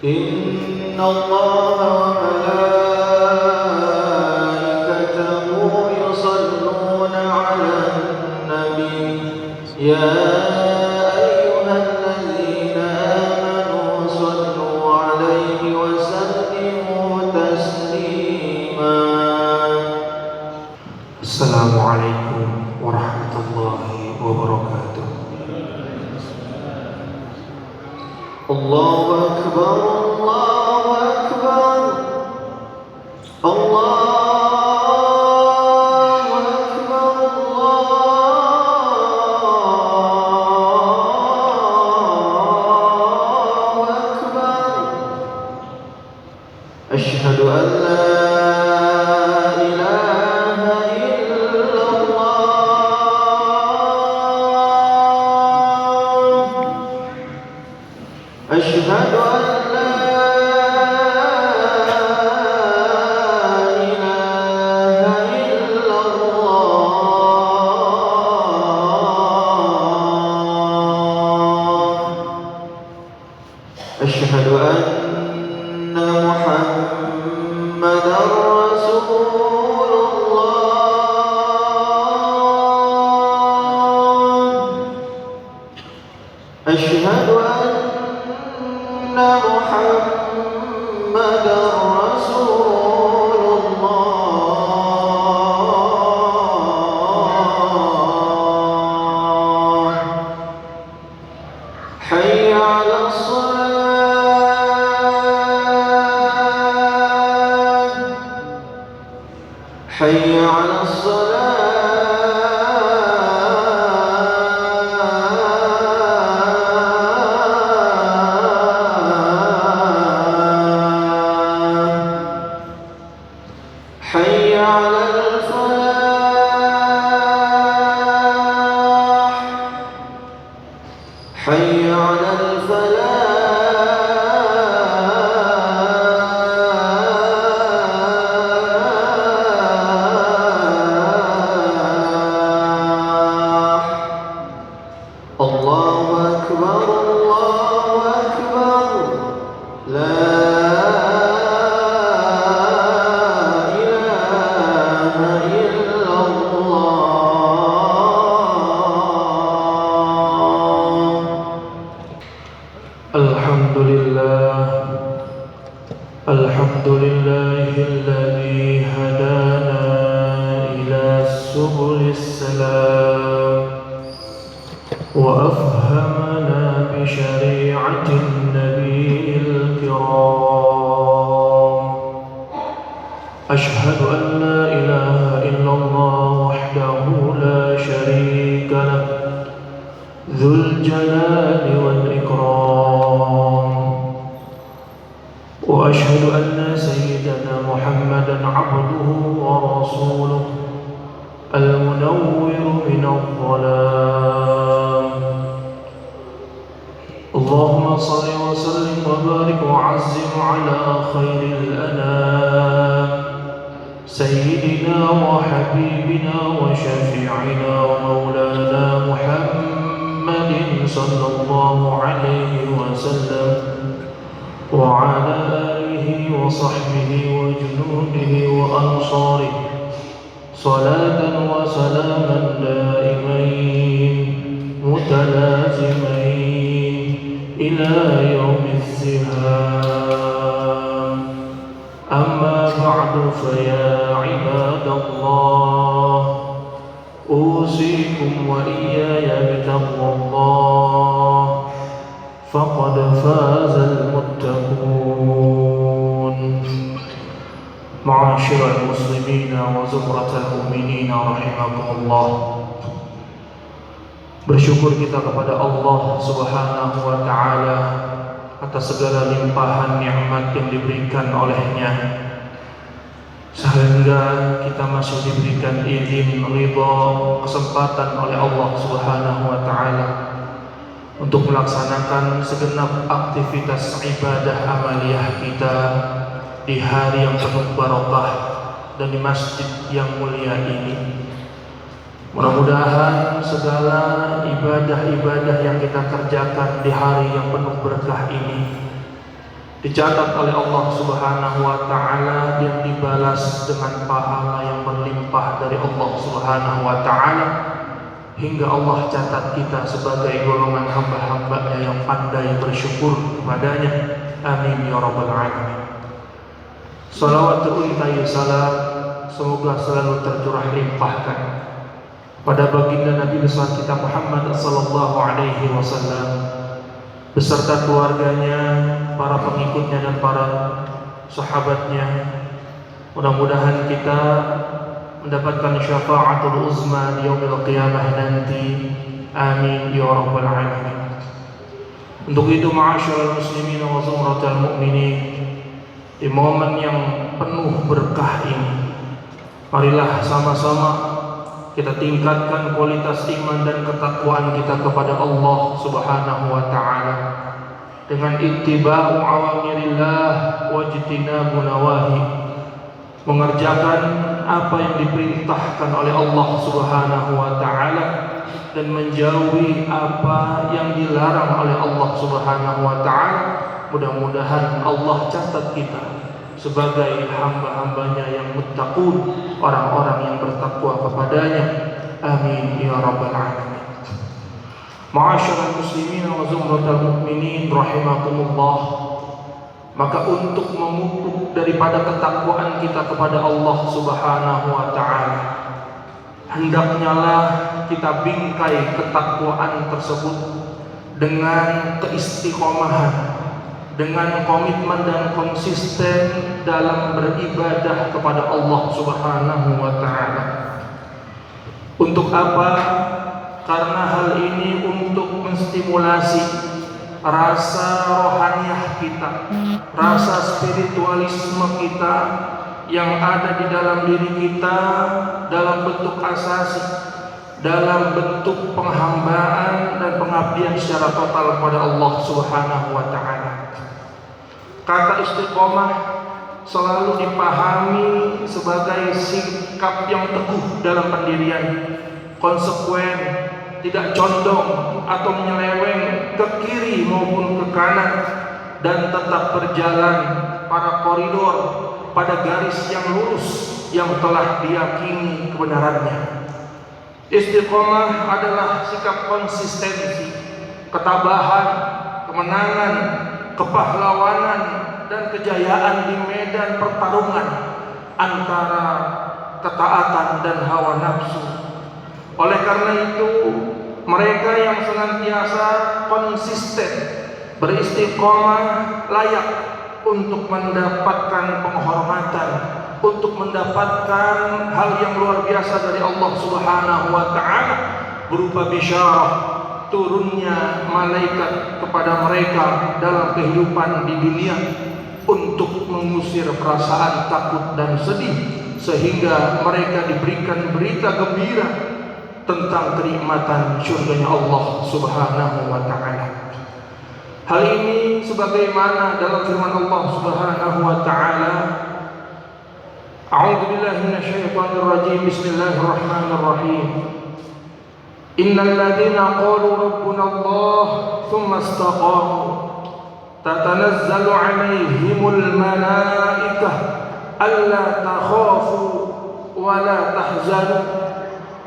إن الله وملائكته يصلون على النبي يا أيها الذين آمنوا صلوا عليه وسلموا تسليما. السلام عليكم ورحمة الله وبركاته. الله أكبر الله أكبر الله أكبر الله أكبر. أشهد أن لا إله إلا الله. أشهد أن لا إله إلا الله. أشهد أن محمدا رسول الله. أشهد أن محمدا رسول الله. حي على الصلاة حي على حي على الفلاح حي على الفلاح. الله أكبر الله أكبر. لا الحمد لله الذي هدانا إلى سبل السلام وأفهمنا بشريعة النبي الكرام. أشهد أن لا إله إلا الله وحده لا شريك له ذو الجلال والإكرام. وأشهد أن سيدنا محمدا عبده ورسوله المنور من الظلام. اللهم صل وسلم وبارك وعزم على خير الأنام سيدنا وحبيبنا وشفيعنا ومولانا محمد صلى الله عليه وسلم وعلى آله وصحبه وجنوده وأنصاره صلاة وسلاما دائمين متلازمين إلى يوم الزهام. أما بعد فيا عباد الله أوصيكم وإياي بتقوى الله فقد فاز المتقون. معاشر المسلمين وزمرة المؤمنين رحمكم الله. Bersyukur kita kepada Allah Subhanahu wa taala atas segala limpahan nikmat yang diberikan olehnya, sehingga kita masih diberikan izin, ridha, kesempatan oleh Allah Subhanahu wa taala untuk melaksanakan segenap aktivitas ibadah amaliyah kita di hari yang penuh barokah dan di masjid yang mulia ini. Mudah-mudahan segala ibadah-ibadah yang kita kerjakan di hari yang penuh berkah ini dicatat oleh Allah Subhanahu wa taala dan dibalas dengan pahala yang berlimpah dari Allah Subhanahu wa taala, hingga Allah catat kita sebagai golongan hamba-hambanya yang pandai bersyukur kepadanya. Amin ya rabbal alamin. Salawat teruntai salam semoga selalu tercurah limpahkan pada baginda Nabi besar kita Muhammad sallallahu alaihi wasallam beserta keluarganya, para pengikutnya dan para sahabatnya. Mudah-mudahan kita mendapatkan syafaatul uzma di yaumil qiyamah nanti. Amin ya rabbal alamin. Untuk itu ma'asyiral muslimin wa zumratal mu'minin, di momen yang penuh berkah ini, marilah sama-sama kita tingkatkan kualitas iman dan ketakwaan kita kepada Allah Subhanahu wa taala dengan ittiba'u awamirillah wa ijtinabu nawahi, mengerjakan apa yang diperintahkan oleh Allah Subhanahu wa taala dan menjauhi apa yang dilarang oleh Allah Subhanahu wa taala. Mudah-mudahan Allah catat kita sebagai hamba-hambanya yang muttaqun, orang-orang yang bertakwa kepadanya. Amin ya rabbal alamin. Ma'asyiral muslimin wa zumratal mu'minin rahimakumullah. Maka untuk memupuk daripada ketakwaan kita kepada Allah Subhanahu wa taala, hendaknyalah kita bingkai ketakwaan tersebut dengan keistiqomahan, dengan komitmen dan konsisten dalam beribadah kepada Allah Subhanahu wa taala. Untuk apa? Karena hal ini untuk menstimulasi rasa rohaniah kita, rasa spiritualisme kita yang ada di dalam diri kita dalam bentuk asasi, dalam bentuk penghambaan dan pengabdian secara total kepada Allah Subhanahu wa taala. Kata istiqomah selalu dipahami sebagai sikap yang teguh dalam pendirian, konsekuen, tidak condong atau menyeleweng ke kiri maupun ke kanan, dan tetap berjalan pada koridor, pada garis yang lurus yang telah diyakini kebenarannya. Istiqomah adalah sikap konsistensi, ketabahan, kemenangan, kepahlawanan dan kejayaan di medan pertarungan antara ketaatan dan hawa nafsu. Oleh karena itu, mereka yang senantiasa konsisten beristiqomah layak untuk mendapatkan penghormatan, untuk mendapatkan hal yang luar biasa dari Allah Subhanahu wa taala berupa bisyarah turunnya malaikat kepada mereka dalam kehidupan di dunia untuk mengusir perasaan takut dan sedih, sehingga mereka diberikan berita gembira tentang kenikmatan surganya Allah Subhanahu wa taala. Hal ini sebagaimana dalam firman Allah Subhanahu wa taala, A'udzu billahi minasyaitonir rajim. Bismillahirrahmanirrahim. Innal ladzina qalu rabbuna Allah tsumma istaqamu tatanazzalu 'alaihimul malaikah alla takhafu wa la tahzanu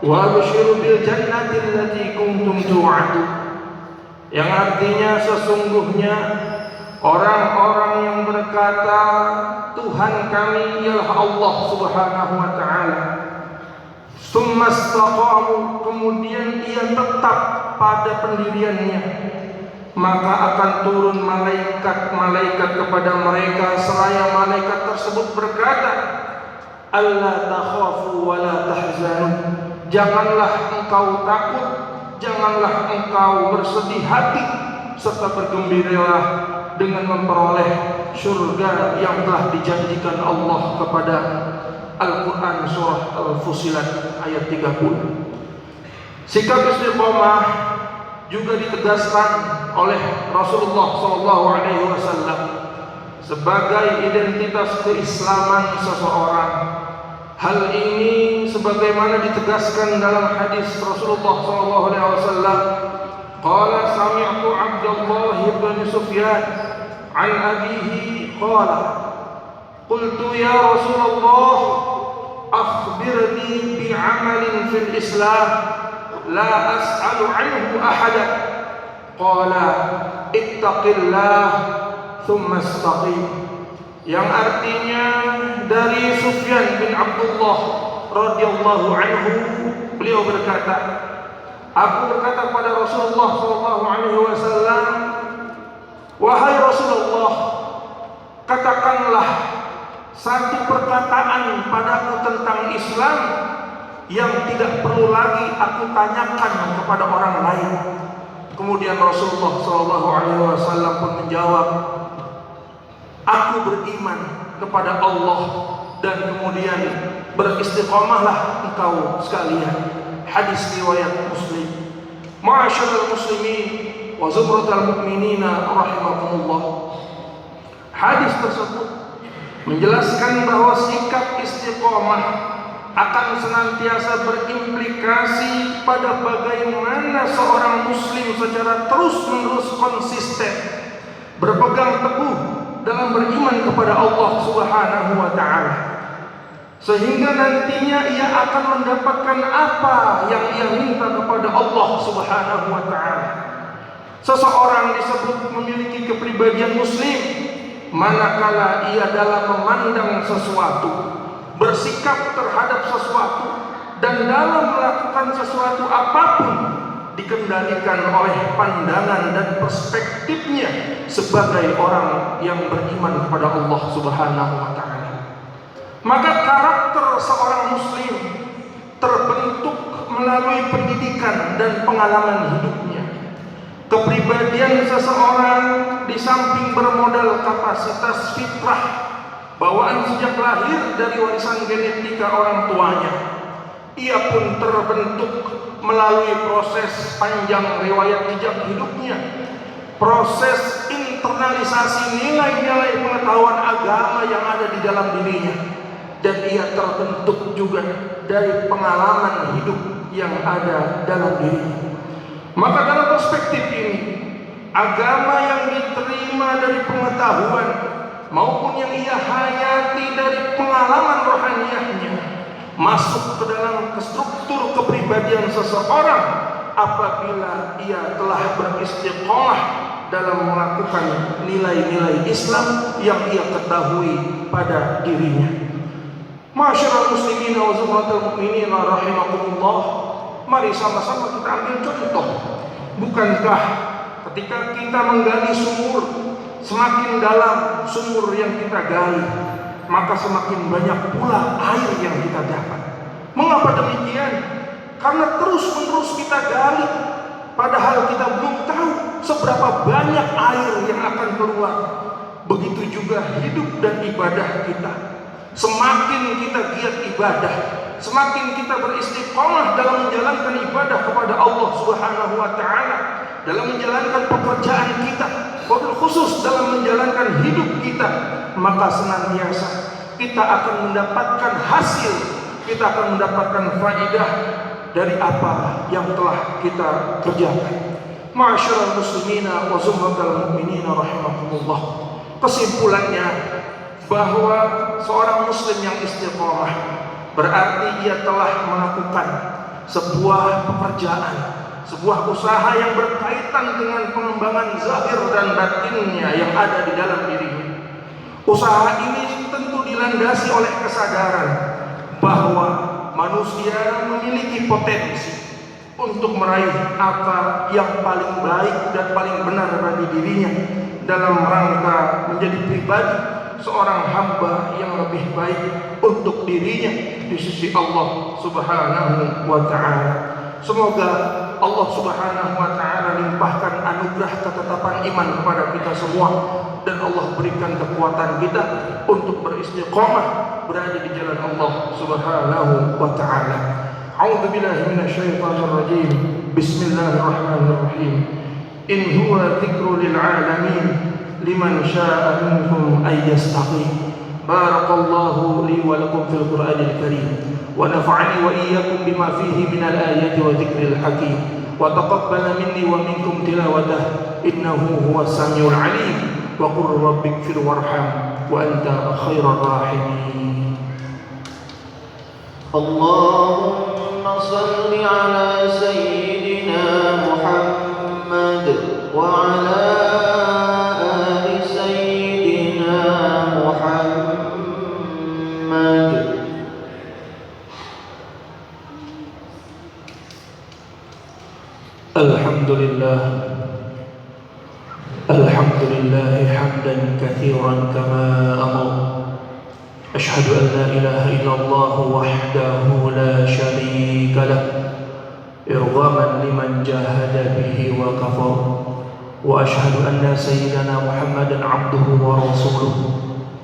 wa abshiru bil jannati allati kuntum tu'adun. Yang artinya sesungguhnya orang-orang yang berkata Tuhan kami ialah Allah Subhanahu wa taala, summa istaqamu, kemudian ia tetap pada pendiriannya, maka akan turun malaikat-malaikat kepada mereka seraya malaikat tersebut berkata, alla takhafu wa la tahzanu, janganlah engkau takut, janganlah engkau bersedih hati, serta bergembiralah dengan memperoleh surga yang telah dijanjikan Allah kepada Al-Quran surah Al-Fusilat ayat 30. Sikap istiqomah juga ditegaskan oleh Rasulullah SAW sebagai identitas keislaman seseorang. Hal ini sebagaimana ditegaskan dalam hadis Rasulullah SAW. Qala sami'tu Abdullah bin Sufyan عن أبيه قال قلت يا رسول الله أخبرني بعمل في الإسلام لا أسأل عنه أحدا قال اتق الله ثم استقيم, yang artinya dari Sufyan bin Abdullah radhiyallahu anhu, beliau berkata, aku berkata kepada Rasulullah sallallahu alaihi wasallam, wahai Rasulullah, katakanlah satu perkataan padaku tentang Islam yang tidak perlu lagi aku tanyakan kepada orang lain. Kemudian Rasulullah sallallahu alaihi wasallam pun menjawab, aku beriman kepada Allah dan kemudian beristiqamahlah engkau sekalian. Hadis riwayat Muslim. Ma'asyiral muslimin wa zumratal mu'minina rahimakumullah. Hadis tersebut menjelaskan bahwa sikap istiqamah akan senantiasa berimplikasi pada bagaimana seorang muslim secara terus-menerus konsisten berpegang teguh dalam beriman kepada Allah Subhanahu wa taala, sehingga nantinya ia akan mendapatkan apa yang ia minta kepada Allah Subhanahu wa taala. Seseorang disebut memiliki kepribadian muslim manakala ia dalam memandang sesuatu, bersikap terhadap sesuatu, dan dalam melakukan sesuatu apapun dikendalikan oleh pandangan dan perspektifnya sebagai orang yang beriman kepada Allah Subhanahu wa taala. Maka karakter seorang muslim terbentuk melalui pendidikan dan pengalaman hidupnya. Kepribadian seseorang di samping bermodal kapasitas fitrah, bawaan sejak lahir dari warisan genetika orang tuanya, ia pun terbentuk melalui proses panjang riwayat jejak hidupnya, proses internalisasi nilai-nilai pengetahuan agama yang ada di dalam dirinya, dan ia terbentuk juga dari pengalaman hidup yang ada dalam dirinya. Maka dalam perspektif ini, agama yang diterima dari pengetahuan maupun yang ia hayati dari pengalaman rohaniyahnya masuk ke dalam struktur kepribadian seseorang apabila ia telah beristiqomah dalam melakukan nilai-nilai Islam yang ia ketahui pada dirinya. Ma'asyiral muslimin wa zumratal mu'minin rahimakumullah, mari sama-sama kita ambil contoh. Bukankah ketika kita menggali sumur, semakin dalam sumur yang kita gali, maka semakin banyak pula air yang kita dapat. Mengapa demikian? Karena terus-menerus kita gali, padahal kita belum tahu seberapa banyak air yang akan keluar. Begitu juga hidup dan ibadah kita. Semakin kita giat ibadah, semakin kita beristiqomah dalam menjalankan ibadah kepada Allah Subhanahu wa taala, dalam menjalankan pekerjaan kita, wabil khusus dalam menjalankan hidup kita, maka senantiasa kita akan mendapatkan hasil, kita akan mendapatkan faidah dari apa yang telah kita kerjakan. Ma'asyiral muslimina wa zumratal mu'minina rahimakumullah. Kesimpulannya bahwa seorang muslim yang istiqomah berarti ia telah melakukan sebuah pekerjaan, sebuah usaha yang berkaitan dengan pengembangan zahir dan batinnya yang ada di dalam dirinya. Usaha ini tentu dilandasi oleh kesadaran bahwa manusia memiliki potensi untuk meraih apa yang paling baik dan paling benar bagi dirinya dalam rangka menjadi pribadi seorang hamba yang lebih baik untuk dirinya di sisi Allah Subhanahu wa taala. Semoga Allah Subhanahu wa taala limpahkan anugerah ketetapan iman kepada kita semua, dan Allah berikan kekuatan kita untuk beristiqamah berada di jalan Allah Subhanahu wa taala. A'udzu billahi minasyaitonir rajim. Bismillahirrahmanirrahim. In huwa dzikrul lil alamin liman syaa'a minkum ay yastaqim. Barakallahu li wa lakum fil Qur'anil karim wa nafa'ani wa iyyakum bima fihi minal ayati wa dzikril hakim wa taqabbala minni wa minkum tilawatahu innahu huwas samiul alim. وقل رب اغفر وارحم وأنت خير الراحمين. اللهم صل على سيدنا محمد وعلى آل سيدنا محمد. الحمد لله حمدا كثيرا كما أمر. أشهد أن لا إله إلا الله وحده لا شريك له إرغاما لمن جاهد به وكفر. وأشهد أن سيدنا محمدا عبده ورسوله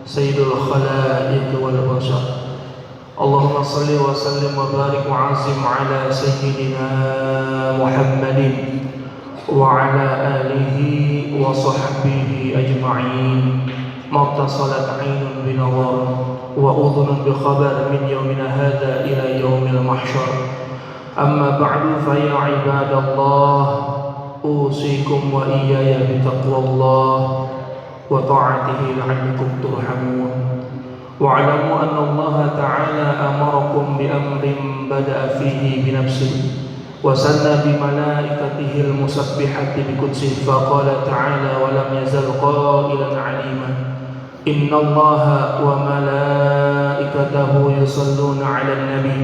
سيد الخلائق والبشر. اللهم صل وسلم وبارك وعظم على سيدنا محمد وعلى آله وصحبه أجمعين. ما اتصلت عين بنظر وأذن بخبر من يومنا هذا إلى يوم المحشر. أما بعد فيا عباد الله أوصيكم وإياي بتقوى الله وطاعته لعلكم ترحمون. واعلموا أن الله تعالى أمركم بأمر بدأ فيه بنفسه وسنى بملائكته المسبحة بقدسه فقال تعالى ولم يزل قائلا عليما إن الله وملائكته يصلون على النبي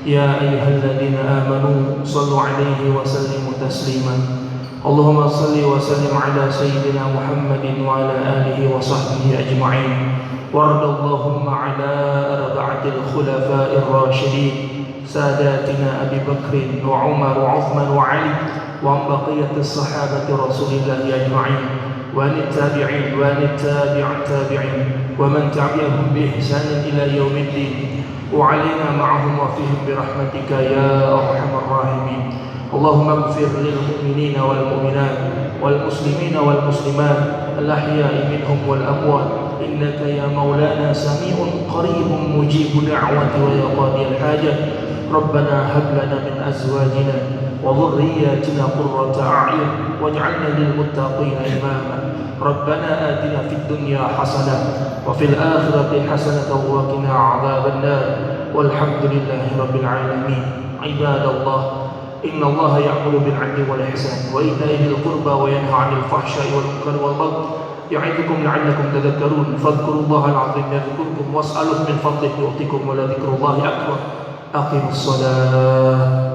يا أيها الذين آمنوا صلوا عليه وسلموا تسليما. اللهم صل وسلم على سيدنا محمد وعلى آله وصحبه أجمعين. وارض اللهم على أربعة الخلفاء الراشدين ساداتنا أبي بكر وعمر وعثمان وعلي وعن بقية الصحابة رسول الله أجمعين وعن التابعين التابعين ومن تبعهم بإحسان إلى يوم الدين وعلينا معهم وفيهم برحمتك يا أرحم الراحمين. اللهم اغفر للمؤمنين والمؤمنات والمسلمين والمسلمات الأحياء منهم والأموات إنك يا مولانا سميع قريب مجيب دعوة ويا قاضي الحاجة. ربنا هب لنا من أزواجنا وذرياتنا قرة أعين واجعلنا للمتقين إماما. ربنا آتنا في الدنيا حسنة وفي الآخرة حسنة وقنا عذاب النار والحمد لله رب العالمين. عباد الله إن الله يأمر بالعدل والإحسان وإيتاء ذي القربى وينهى عن الفحشاء والمنكر والبغي يعظكم لعلكم تذكرون. فاذكروا الله العظيم يذكركم واسألوه من فضله يؤتكم ولذكر الله أكبر. أقيموا الصلاة.